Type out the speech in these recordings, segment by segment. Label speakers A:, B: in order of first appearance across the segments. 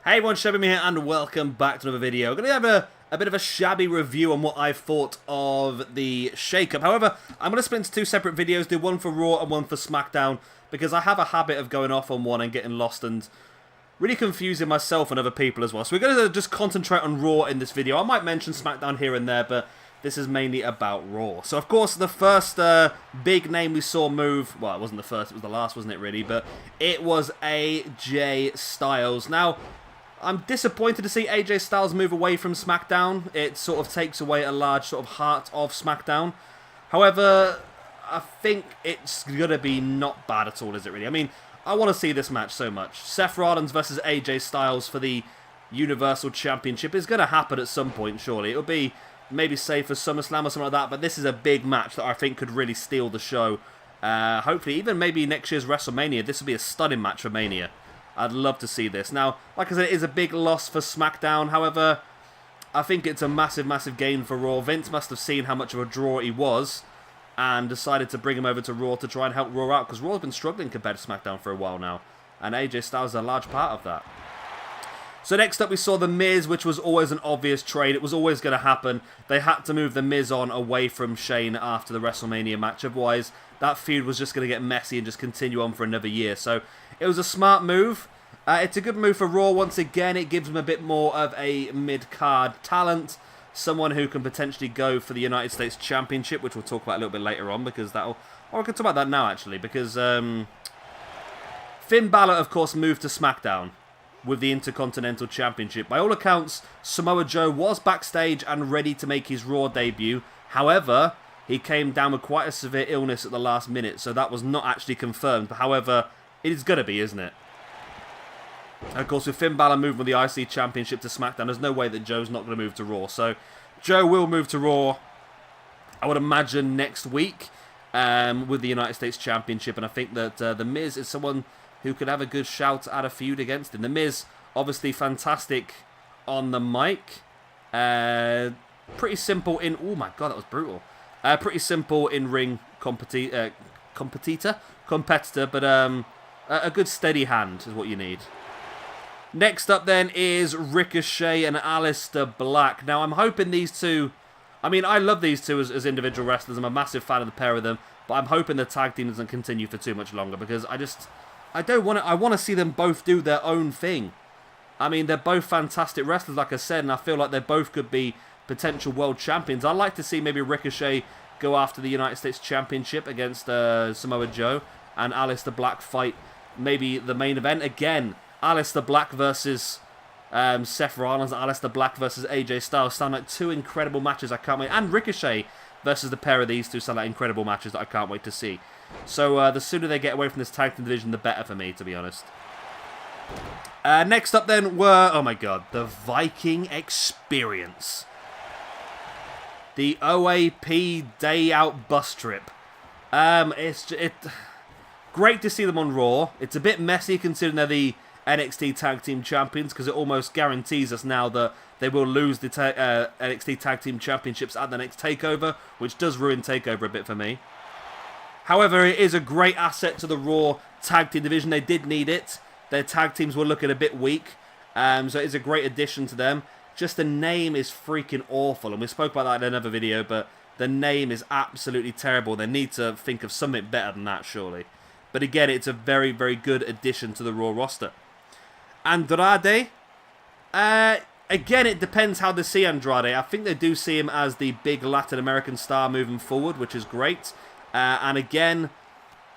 A: Hey everyone, Shabby here, and welcome back to another video. I'm going to have a bit of a shabby review on what I thought of the Shakeup. However, I'm going to split into two separate videos, do one for Raw and one for SmackDown, because I have a habit of going off on one and getting lost and really confusing myself and other people as well. So we're going to just concentrate on Raw in this video. I might mention SmackDown here and there, but this is mainly about Raw. So, of course, the first big name we saw move, well, it wasn't the first, it was the last, wasn't it, really? But it was AJ Styles. Now, I'm disappointed to see AJ Styles move away from SmackDown. It sort of takes away a large sort of heart of SmackDown. However, I think it's going to be not bad at all, is it really? I mean, I want to see this match so much. Seth Rollins versus AJ Styles for the Universal Championship is going to happen at some point, surely. It'll be maybe saved for SummerSlam or something like that, but this is a big match that I think could really steal the show. Hopefully, even maybe next year's WrestleMania, this will be a stunning match for Mania. I'd love to see this. Now, like I said, it is a big loss for SmackDown. However, I think it's a massive, massive gain for Raw. Vince must have seen how much of a draw he was and decided to bring him over to Raw to try and help Raw out, because Raw's been struggling compared to SmackDown for a while now, and AJ Styles is a large part of that. So next up we saw The Miz, which was always an obvious trade. It was always going to happen. They had to move The Miz on away from Shane after the WrestleMania match. Otherwise, that feud was just going to get messy and just continue on for another year. So it was a smart move. It's a good move for Raw. Once again, it gives them a bit more of a mid-card talent. Someone who can potentially go for the United States Championship, which we'll talk about a little bit later on, because that'll... Or I can talk about that now, actually, because Finn Balor, of course, moved to SmackDown with the Intercontinental Championship. By all accounts, Samoa Joe was backstage and ready to make his Raw debut. However, he came down with quite a severe illness at the last minute, so that was not actually confirmed. But however, it is going to be, isn't it? And of course, with Finn Balor moving with the IC Championship to SmackDown, there's no way that Joe's not going to move to Raw. So, Joe will move to Raw, I would imagine, next week with the United States Championship. And I think that The Miz is someone who could have a good shout at a feud against him. The Miz, obviously fantastic on the mic. Pretty simple in... Oh my god, that was brutal. Pretty simple in-ring competitor, but a good steady hand is what you need. Next up then is Ricochet and Aleister Black. Now I'm hoping these two... I mean, I love these two as individual wrestlers. I'm a massive fan of the pair of them. But I'm hoping the tag team doesn't continue for too much longer, because I want to see them both do their own thing. I mean, they're both fantastic wrestlers, like I said, and I feel like they both could be potential world champions. I'd like to see maybe Ricochet go after the United States Championship against Samoa Joe, and Aleister Black fight maybe the main event again. Aleister Black versus Seth Rollins, Aleister Black versus AJ Styles sound like two incredible matches. I can't wait. And Ricochet versus the pair of these two sound like incredible matches that I can't wait to see. So the sooner they get away from this tag team division, the better for me, to be honest. Next up then were, oh my god, the Viking Experience. The OAP Day Out Bus Trip. It's great to see them on Raw. It's a bit messy considering they're the NXT Tag Team Champions, because it almost guarantees us now that they will lose the NXT Tag Team Championships at the next TakeOver, which does ruin TakeOver a bit for me. However, it is a great asset to the Raw Tag Team division. They did need it. Their tag teams were looking a bit weak, so it is a great addition to them. Just the name is freaking awful, and we spoke about that in another video, but the name is absolutely terrible. They need to think of something better than that, surely. But again, it's a very, very good addition to the Raw roster. Andrade, again, it depends how they see Andrade. I think they do see him as the big Latin American star moving forward, which is great. And again,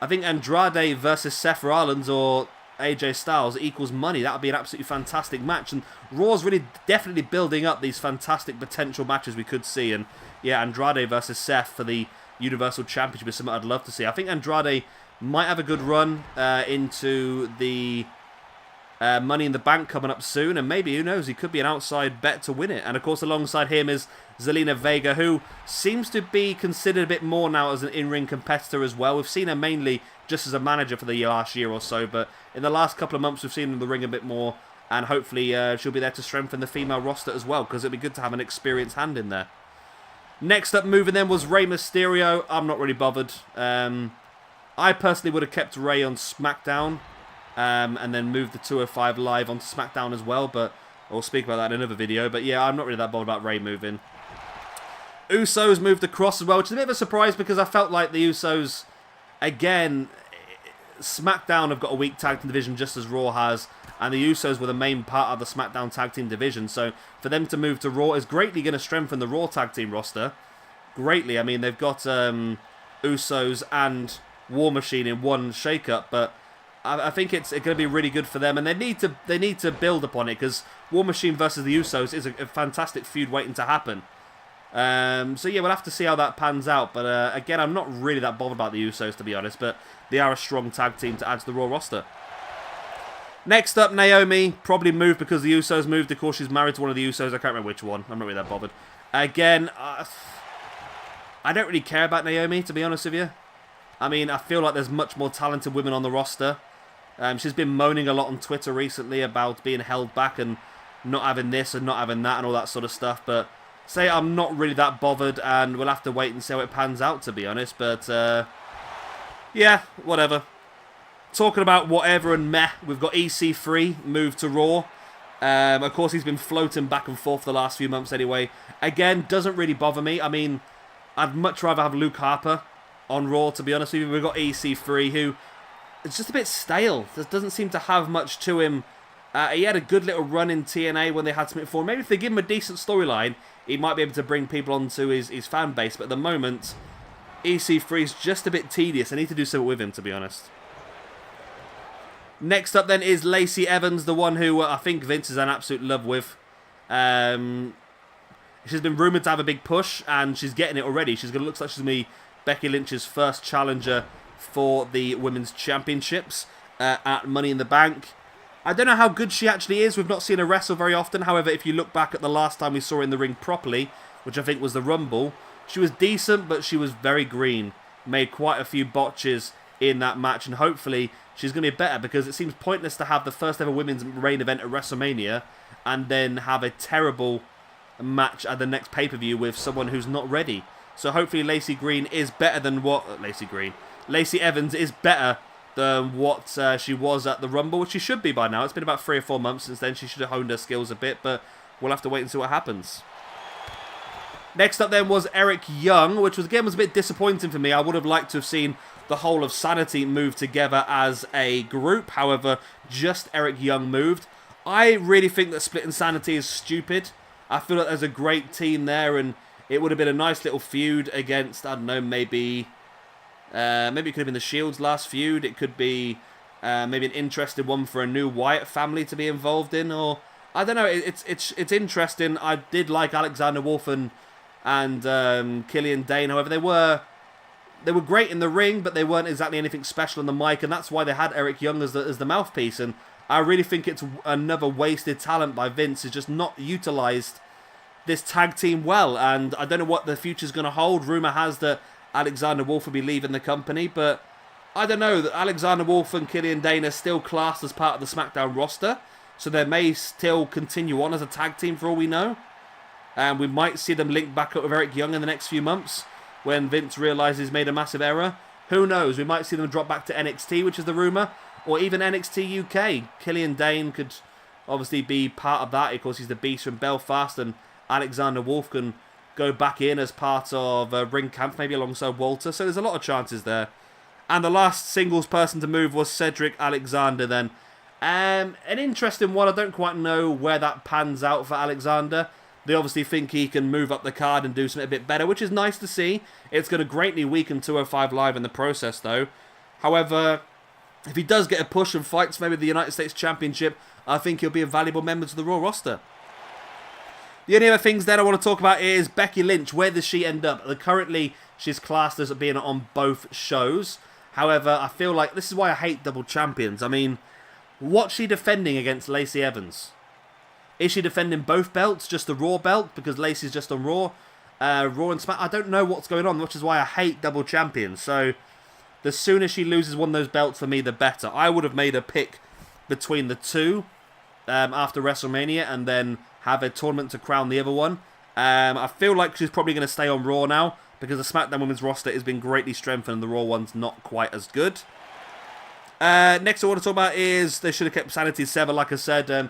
A: I think Andrade versus Seth Rollins or AJ Styles equals money. That would be an absolutely fantastic match. And Raw's really definitely building up these fantastic potential matches we could see. And yeah, Andrade versus Seth for the Universal Championship is something I'd love to see. I think Andrade might have a good run into the Money in the Bank coming up soon, and maybe, who knows, he could be an outside bet to win it. And of course, alongside him is Zelina Vega, who seems to be considered a bit more now as an in-ring competitor as well. We've seen her mainly just as a manager for the last year or so, but in the last couple of months we've seen her in the ring a bit more, and hopefully she'll be there to strengthen the female roster as well, because it'd be good to have an experienced hand in there. Next up moving then was Rey Mysterio. I'm not really bothered. I personally would have kept Rey on SmackDown. and then move the 205 Live onto SmackDown as well, but we'll speak about that in another video. But yeah, I'm not really that bothered about Rey moving. Usos moved across as well, which is a bit of a surprise because I felt like the Usos, again, SmackDown have got a weak tag team division just as Raw has, and the Usos were the main part of the SmackDown tag team division, so for them to move to Raw is greatly going to strengthen the Raw tag team roster. Greatly. I mean, they've got Usos and War Machine in one shake-up, but I think it's going to be really good for them, and they need to build upon it, because War Machine versus the Usos is a fantastic feud waiting to happen. So yeah, we'll have to see how that pans out, but again, I'm not really that bothered about the Usos, to be honest, but they are a strong tag team to add to the Raw roster. Next up, Naomi probably moved because the Usos moved. Of course, she's married to one of the Usos. I can't remember which one. I'm not really that bothered. Again, I don't really care about Naomi, to be honest with you. I mean, I feel like there's much more talented women on the roster. She's been moaning a lot on Twitter recently about being held back and not having this and not having that and all that sort of stuff. But say I'm not really that bothered, and we'll have to wait and see how it pans out, to be honest. But yeah, whatever. Talking about whatever and meh, we've got EC3 moved to Raw. Of course, he's been floating back and forth the last few months anyway. Again, doesn't really bother me. I mean, I'd much rather have Luke Harper on Raw, to be honest with you. We've got EC3, who is just a bit stale. There doesn't seem to have much to him. He had a good little run in TNA when they had something for him. Maybe if they give him a decent storyline, he might be able to bring people onto his fan base. But at the moment, EC3 is just a bit tedious. I need to do something with him, to be honest. Next up then is Lacey Evans, the one who I think Vince is in absolute love with. She's been rumoured to have a big push, and she's getting it already. Looks like she's going to be Becky Lynch's first challenger for the Women's Championships at Money in the Bank. I don't know how good she actually is. We've not seen her wrestle very often. However, if you look back at the last time we saw her in the ring properly, which I think was the Rumble, she was decent, but she was very green. Made quite a few botches in that match, and hopefully she's going to be better, because it seems pointless to have the first ever women's main event at WrestleMania and then have a terrible match at the next pay-per-view with someone who's not ready. So hopefully Lacey Evans is better than what she was at the Rumble, which she should be by now. It's been about 3 or 4 months since then. She should have honed her skills a bit, but we'll have to wait and see what happens. Next up then was Eric Young, which was a bit disappointing for me. I would have liked to have seen the whole of Sanity move together as a group. However, just Eric Young moved. I really think that splitting Sanity is stupid. I feel like there's a great team there, and it would have been a nice little feud against, I don't know, maybe it could have been the Shield's last feud. It could be maybe an interesting one for a new Wyatt family to be involved in, or I don't know. It's interesting. I did like Alexander Wolf and Killian Dane. However, they were great in the ring, but they weren't exactly anything special on the mic, and that's why they had Eric Young as the mouthpiece. And I really think it's another wasted talent by Vince. Has just not utilised this tag team well, and I don't know what the future's going to hold. Rumour has that Alexander Wolf will be leaving the company, but I don't know. That Alexander Wolf and Killian Dane are still classed as part of the SmackDown roster, so they may still continue on as a tag team for all we know. And we might see them link back up with Eric Young in the next few months when Vince realises he's made a massive error. Who knows? We might see them drop back to NXT, which is the rumour, or even NXT UK. Killian Dane could obviously be part of that. Of course, he's the Beast from Belfast, and Alexander Wolf can go back in as part of Ring Camp, maybe alongside Walter. So there's a lot of chances there. And the last singles person to move was Cedric Alexander then. An interesting one. I don't quite know where that pans out for Alexander. They obviously think he can move up the card and do something a bit better, which is nice to see. It's going to greatly weaken 205 Live in the process, though. However, if he does get a push and fights maybe the United States Championship, I think he'll be a valuable member to the Raw roster. The only other things then I want to talk about is Becky Lynch. Where does she end up? Currently, she's classed as being on both shows. However, I feel like this is why I hate double champions. I mean, what's she defending against Lacey Evans? Is she defending both belts, just the Raw belt, because Lacey's just on Raw? Raw and Smack. I don't know what's going on, which is why I hate double champions. So, the sooner she loses one of those belts for me, the better. I would have made a pick between the two after WrestleMania and then have a tournament to crown the other one. I feel like she's probably going to stay on Raw now because the SmackDown Women's roster has been greatly strengthened and the Raw one's not quite as good. Next I want to talk about is they should have kept Sanity 7, like I said.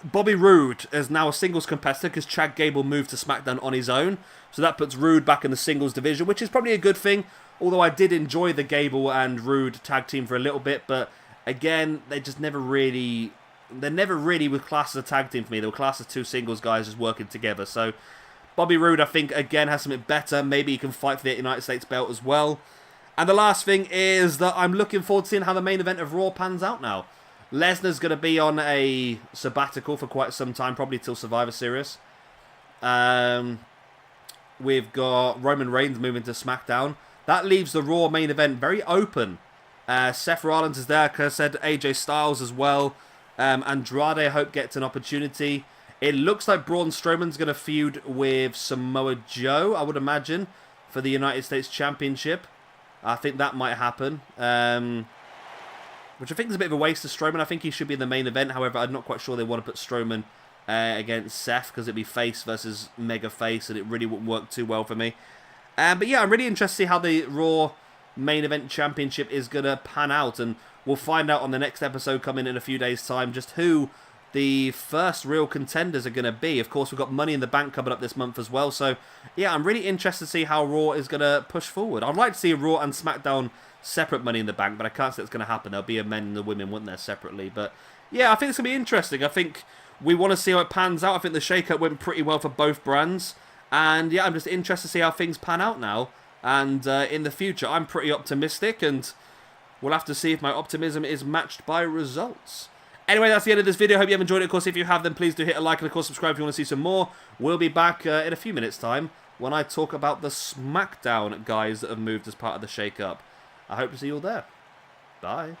A: Bobby Roode is now a singles competitor because Chad Gable moved to SmackDown on his own. So that puts Roode back in the singles division, which is probably a good thing. Although I did enjoy the Gable and Roode tag team for a little bit. But again, they just never really... They never really were classed as a tag team for me. They were classed as two singles guys just working together. So Bobby Roode, I think, again, has something better. Maybe he can fight for the United States belt as well. And the last thing is that I'm looking forward to seeing how the main event of Raw pans out now. Lesnar's going to be on a sabbatical for quite some time, probably till Survivor Series. We've got Roman Reigns moving to SmackDown. That leaves the Raw main event very open. Seth Rollins is there, like I said, AJ Styles as well. Andrade, I hope, gets an opportunity. It looks like Braun Strowman's going to feud with Samoa Joe, I would imagine, for the United States Championship. I think that might happen. Which I think is a bit of a waste of Strowman. I think he should be in the main event. However, I'm not quite sure they want to put Strowman against Seth because it'd be face versus mega face and it really wouldn't work too well for me. But yeah, I'm really interested to see how the Raw main event championship is going to pan out. And we'll find out on the next episode coming in a few days' time just who the first real contenders are going to be. Of course, we've got Money in the Bank coming up this month as well. So yeah, I'm really interested to see how Raw is going to push forward. I'd like to see a Raw and SmackDown separate Money in the Bank, but I can't say it's going to happen. There'll be a men and a women, wouldn't there, separately. But yeah, I think it's going to be interesting. I think we want to see how it pans out. I think the Shakeup went pretty well for both brands. And yeah, I'm just interested to see how things pan out now. And in the future, I'm pretty optimistic. And we'll have to see if my optimism is matched by results. Anyway, that's the end of this video. Hope you have enjoyed it. Of course, if you have, then please do hit a like and, of course, subscribe if you want to see some more. We'll be back in a few minutes' time when I talk about the SmackDown guys that have moved as part of the Shakeup. I hope to see you all there. Bye.